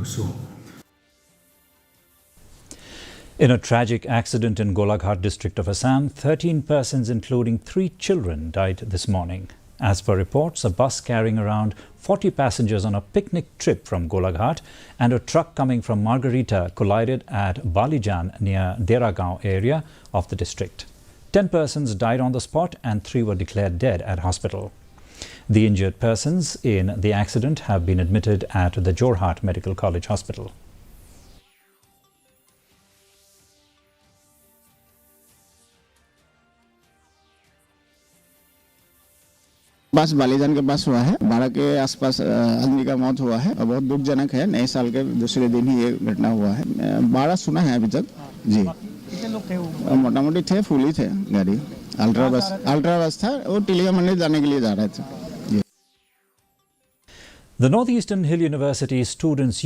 so. In a tragic accident in Golaghat district of Assam, 13 persons including 3 children died this morning. As per reports, a bus carrying around 40 passengers on a picnic trip from Golaghat and a truck coming from Margarita collided at Balijan near Deragaon area of the district. 10 persons died on the spot and 3 were declared dead at hospital. The injured persons in the accident have been admitted at the Jorhat Medical College Hospital. बस बालीजान के पास हुआ है 12 के आसपास आदमी का मौत हुआ है और बहुत दुखजनक है। नए साल के दूसरे दिन ही ये घटना हुआ है। 12 सुना है अभी तक जी। कितने लोग थे वो? मोटामोटी थे, फुल ही थे गाड़ी। अल्ट्रा बस था, वो टिलिया मंदिर जाने के लिए जा रहे थे। The Northeastern Hill University students